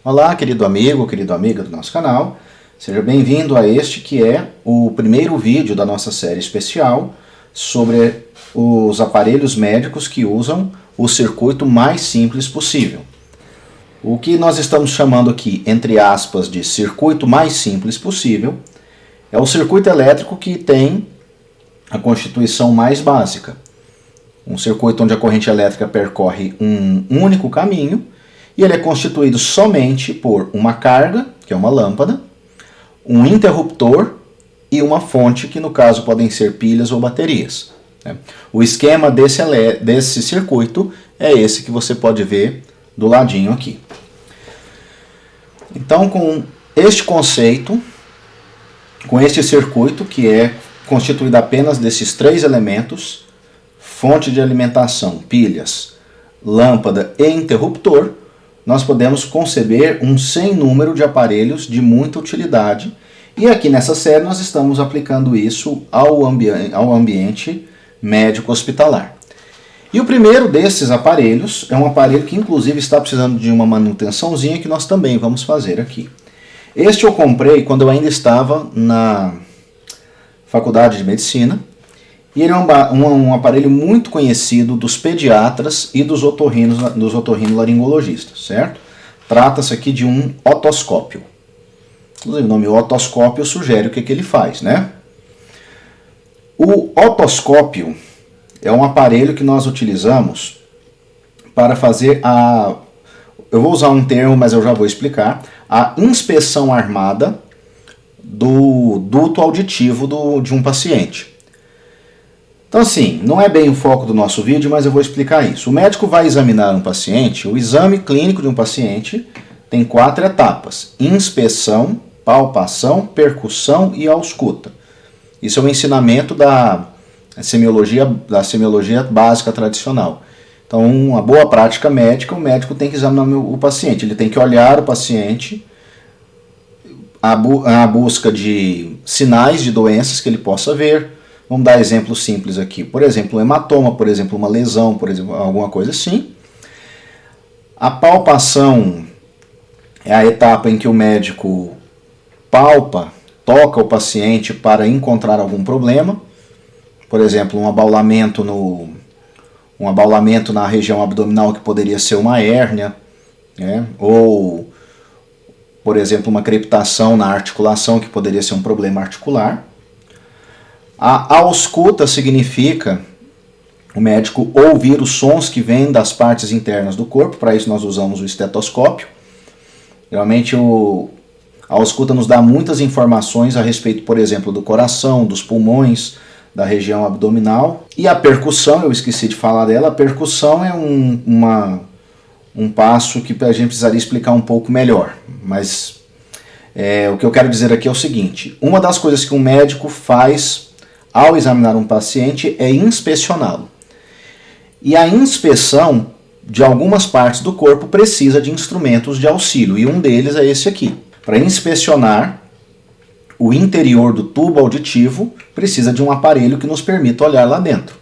Olá, querido amigo, querida amiga do nosso canal. Seja bem-vindo a este que é o primeiro vídeo da nossa série especial sobre os aparelhos médicos que usam o circuito mais simples possível. O que nós estamos chamando aqui, entre aspas, de circuito mais simples possível, é o circuito elétrico que tem a constituição mais básica. Um circuito onde a corrente elétrica percorre um único caminho e ele é constituído somente por uma carga, que é uma lâmpada, um interruptor e uma fonte, que no caso podem ser pilhas ou baterias. O esquema desse circuito é esse que você pode ver do ladinho aqui. Então, com este conceito, com este circuito, que é constituído apenas desses três elementos, fonte de alimentação, pilhas, lâmpada e interruptor, nós podemos conceber um sem número de aparelhos de muita utilidade. E aqui nessa série nós estamos aplicando isso ao ambiente médico hospitalar. E o primeiro desses aparelhos é um aparelho que inclusive está precisando de uma manutençãozinha que nós também vamos fazer aqui. Este eu comprei quando eu ainda estava na faculdade de medicina. E ele é um aparelho muito conhecido dos pediatras e dos otorrinolaringologistas, certo? Trata-se aqui de um otoscópio. Inclusive o nome otoscópio sugere o que ele faz, né? O otoscópio é um aparelho que nós utilizamos para fazer eu vou usar um termo, mas eu já vou explicar, a inspeção armada do duto auditivo de um paciente. Então assim, não é bem o foco do nosso vídeo, mas eu vou explicar isso. O médico vai examinar um paciente, o exame clínico de um paciente tem 4 etapas: inspeção, palpação, percussão e ausculta. Isso é o ensinamento da semiologia básica tradicional. Então, uma boa prática médica, o médico tem que examinar o paciente, ele tem que olhar o paciente à busca de sinais de doenças que ele possa ver. Vamos dar exemplos simples aqui. Por exemplo, um hematoma, por exemplo, uma lesão, por exemplo, alguma coisa assim. A palpação é a etapa em que o médico palpa, toca o paciente para encontrar algum problema. Por exemplo, um abaulamento na região abdominal, que poderia ser uma hérnia, né? Ou, por exemplo, uma crepitação na articulação, que poderia ser um problema articular. A ausculta significa o médico ouvir os sons que vêm das partes internas do corpo. Para isso nós usamos o estetoscópio. Geralmente a ausculta nos dá muitas informações a respeito, por exemplo, do coração, dos pulmões, da região abdominal. E a percussão, eu esqueci de falar dela, a percussão é um passo que a gente precisaria explicar um pouco melhor. Mas o que eu quero dizer aqui é o seguinte: uma das coisas que um médico faz ao examinar um paciente é inspecioná-lo. E a inspeção de algumas partes do corpo precisa de instrumentos de auxílio, e um deles é esse aqui. Para inspecionar o interior do tubo auditivo, precisa de um aparelho que nos permita olhar lá dentro.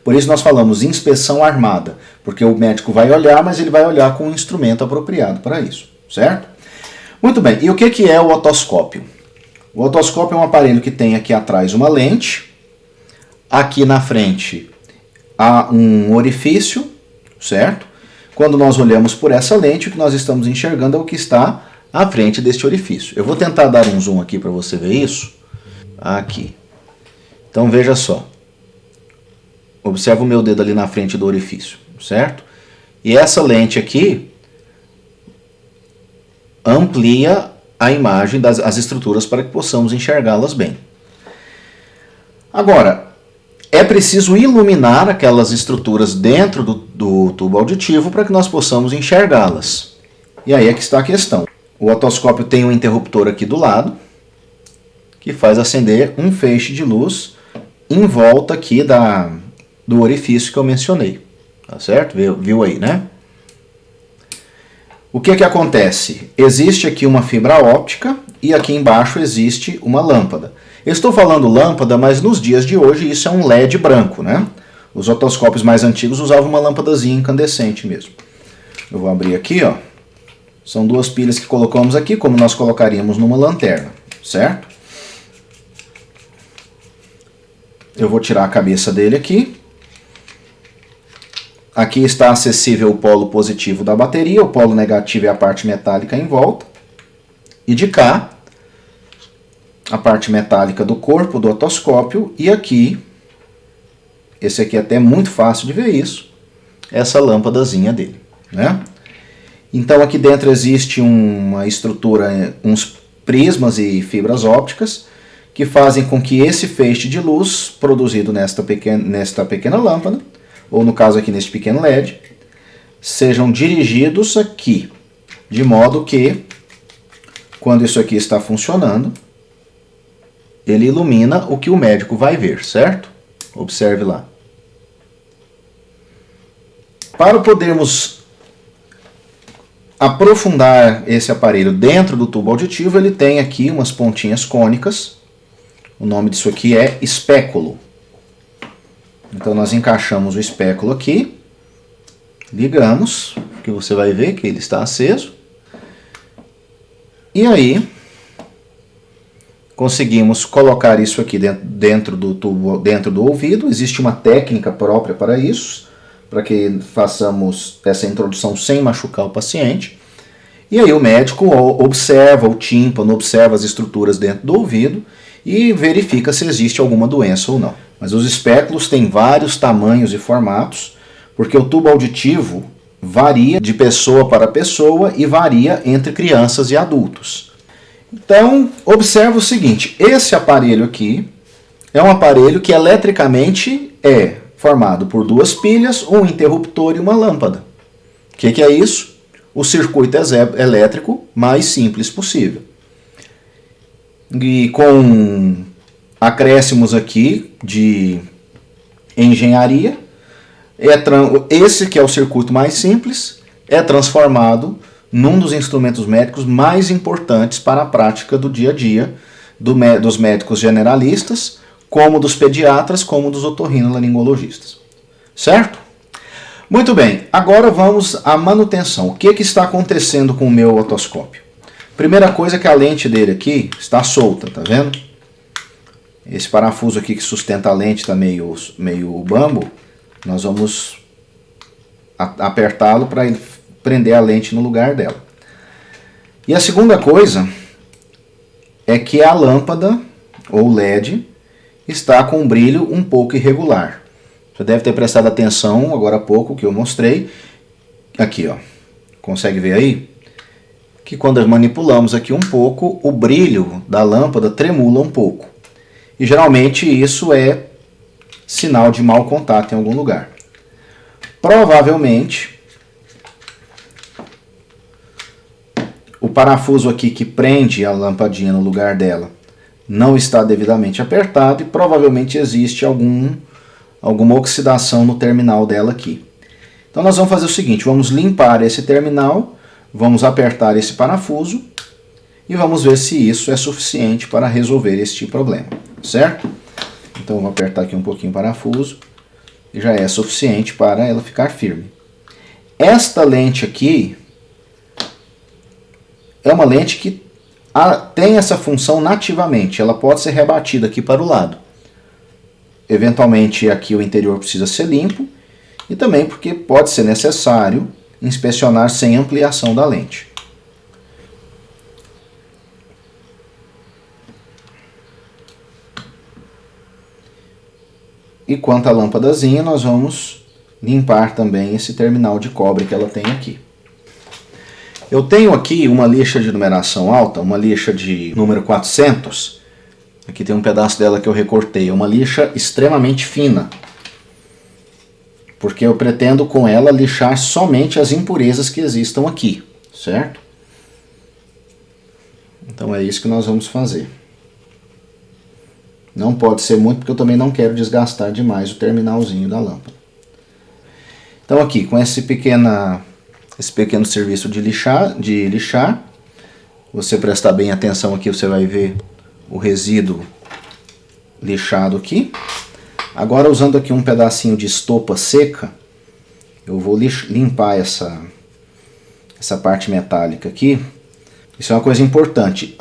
Por isso nós falamos inspeção armada, porque o médico vai olhar, mas ele vai olhar com um instrumento apropriado para isso, certo? Muito bem, e o que é o otoscópio? O otoscópio é um aparelho que tem aqui atrás uma lente, aqui na frente há um orifício, certo? Quando nós olhamos por essa lente, o que nós estamos enxergando é o que está à frente deste orifício. Eu vou tentar dar um zoom aqui para você ver isso. Aqui. Então veja só. Observa o meu dedo ali na frente do orifício, certo? E essa lente aqui amplia a imagem das estruturas para que possamos enxergá-las bem. Agora, é preciso iluminar aquelas estruturas dentro do tubo auditivo para que nós possamos enxergá-las. E aí é que está a questão. O otoscópio tem um interruptor aqui do lado, que faz acender um feixe de luz em volta aqui do orifício que eu mencionei. Tá certo? Viu aí, né? O que acontece? Existe aqui uma fibra óptica e aqui embaixo existe uma lâmpada. Eu estou falando lâmpada, mas nos dias de hoje isso é um LED branco, né? Os otoscópios mais antigos usavam uma lâmpadazinha incandescente mesmo. Eu vou abrir aqui, ó, São duas pilhas que colocamos aqui, como nós colocaríamos numa lanterna, certo? Eu vou tirar a cabeça dele aqui. Aqui está acessível o polo positivo da bateria, o polo negativo é a parte metálica em volta. E de cá, a parte metálica do corpo do otoscópio. E aqui, esse aqui é até muito fácil de ver isso, essa lâmpadazinha dele, né? Então aqui dentro existe uma estrutura, uns prismas e fibras ópticas que fazem com que esse feixe de luz produzido nesta pequena lâmpada, ou no caso aqui neste pequeno LED, sejam dirigidos aqui, de modo que quando isso aqui está funcionando, ele ilumina o que o médico vai ver, certo? Observe lá. Para podermos aprofundar esse aparelho dentro do tubo auditivo, ele tem aqui umas pontinhas cônicas. O nome disso aqui é espéculo. Então nós encaixamos o espéculo aqui, ligamos, que você vai ver que ele está aceso. E aí conseguimos colocar isso aqui dentro do tubo, dentro do ouvido. Existe uma técnica própria para isso, para que façamos essa introdução sem machucar o paciente. E aí o médico observa o tímpano, observa as estruturas dentro do ouvido e verifica se existe alguma doença ou não. Mas os espéculos têm vários tamanhos e formatos, porque o tubo auditivo varia de pessoa para pessoa e varia entre crianças e adultos. Então, observa o seguinte, esse aparelho aqui é um aparelho que eletricamente é formado por duas pilhas, um interruptor e uma lâmpada. O que é isso? O circuito elétrico mais simples possível. E com acréscimos aqui de engenharia, esse que é o circuito mais simples, é transformado num dos instrumentos médicos mais importantes para a prática do dia a dia dos médicos generalistas, como dos pediatras, como dos otorrinolaringologistas. Certo? Muito bem, agora vamos à manutenção. O que está acontecendo com o meu otoscópio? Primeira coisa é que a lente dele aqui está solta, tá vendo? Esse parafuso aqui que sustenta a lente está meio bambo. Nós vamos apertá-lo para prender a lente no lugar dela. E a segunda coisa é que a lâmpada, ou LED, está com um brilho um pouco irregular. Você deve ter prestado atenção agora há pouco que eu mostrei. Aqui, ó. Consegue ver aí? Que quando manipulamos aqui um pouco, o brilho da lâmpada tremula um pouco. E geralmente isso é sinal de mau contato em algum lugar. Provavelmente, o parafuso aqui que prende a lampadinha no lugar dela não está devidamente apertado e provavelmente existe alguma oxidação no terminal dela aqui. Então nós vamos fazer o seguinte, vamos limpar esse terminal, vamos apertar esse parafuso e vamos ver se isso é suficiente para resolver este problema, certo? Então vou apertar aqui um pouquinho o parafuso e já é suficiente para ela ficar firme. Esta lente aqui é uma lente que tem essa função nativamente, ela pode ser rebatida aqui para o lado. Eventualmente aqui o interior precisa ser limpo e também porque pode ser necessário inspecionar sem ampliação da lente. E quanto à lâmpadazinha, nós vamos limpar também esse terminal de cobre que ela tem aqui. Eu tenho aqui uma lixa de numeração alta, uma lixa de número 400. Aqui tem um pedaço dela que eu recortei. É uma lixa extremamente fina, porque eu pretendo com ela lixar somente as impurezas que existam aqui, certo? Então é isso que nós vamos fazer. Não pode ser muito, porque eu também não quero desgastar demais o terminalzinho da lâmpada. Então aqui, com esse pequeno serviço de lixar, você prestar bem atenção aqui, você vai ver o resíduo lixado aqui. Agora, usando aqui um pedacinho de estopa seca, eu vou limpar essa parte metálica aqui, isso é uma coisa importante.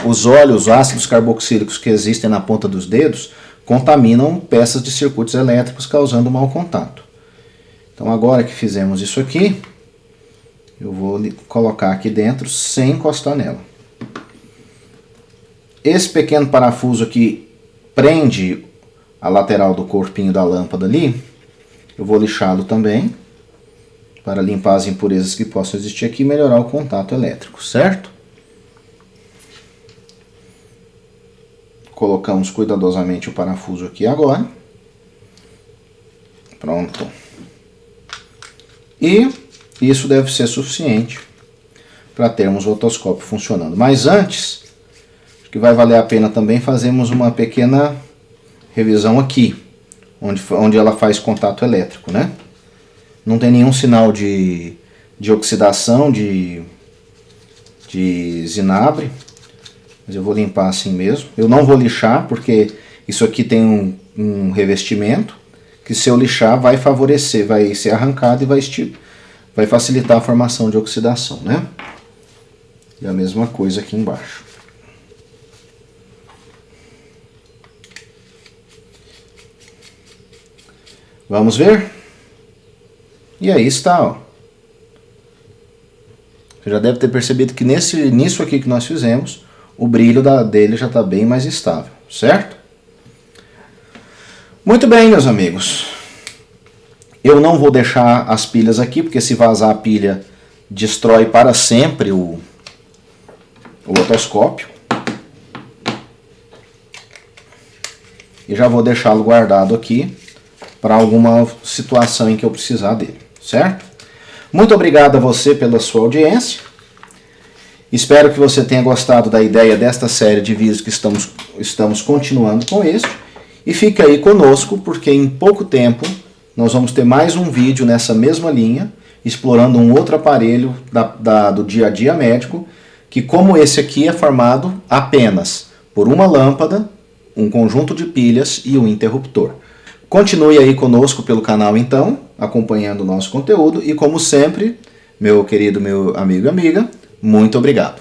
Os óleos, os ácidos carboxílicos que existem na ponta dos dedos contaminam peças de circuitos elétricos, causando mau contato. Então agora que fizemos isso aqui, eu vou colocar aqui dentro sem encostar nela. Esse pequeno parafuso aqui prende a lateral do corpinho da lâmpada ali. Eu vou lixá-lo também, para limpar as impurezas que possam existir aqui e melhorar o contato elétrico, certo? Colocamos cuidadosamente o parafuso aqui agora. Pronto. E isso deve ser suficiente para termos o otoscópio funcionando. Mas antes, acho que vai valer a pena também fazermos uma pequena revisão aqui, onde ela faz contato elétrico, né? Não tem nenhum sinal de oxidação, de zinabre, mas eu vou limpar assim mesmo. Eu não vou lixar, porque isso aqui tem um revestimento, que se eu lixar vai favorecer, vai ser arrancado e vai facilitar a formação de oxidação, né? E a mesma coisa aqui embaixo. Vamos ver? E aí está, ó. Você já deve ter percebido que nisso aqui que nós fizemos, o brilho dele já está bem mais estável, certo? Muito bem, meus amigos. Eu não vou deixar as pilhas aqui, porque se vazar a pilha, destrói para sempre o otoscópio. E já vou deixá-lo guardado aqui para alguma situação em que eu precisar dele, certo? Muito obrigado a você pela sua audiência. Espero que você tenha gostado da ideia desta série de vídeos que estamos continuando com este. E fique aí conosco, porque em pouco tempo nós vamos ter mais um vídeo nessa mesma linha, explorando um outro aparelho do dia a dia médico, que como esse aqui é formado apenas por uma lâmpada, um conjunto de pilhas e um interruptor. Continue aí conosco pelo canal então, acompanhando o nosso conteúdo e como sempre, meu amigo e amiga, muito obrigado.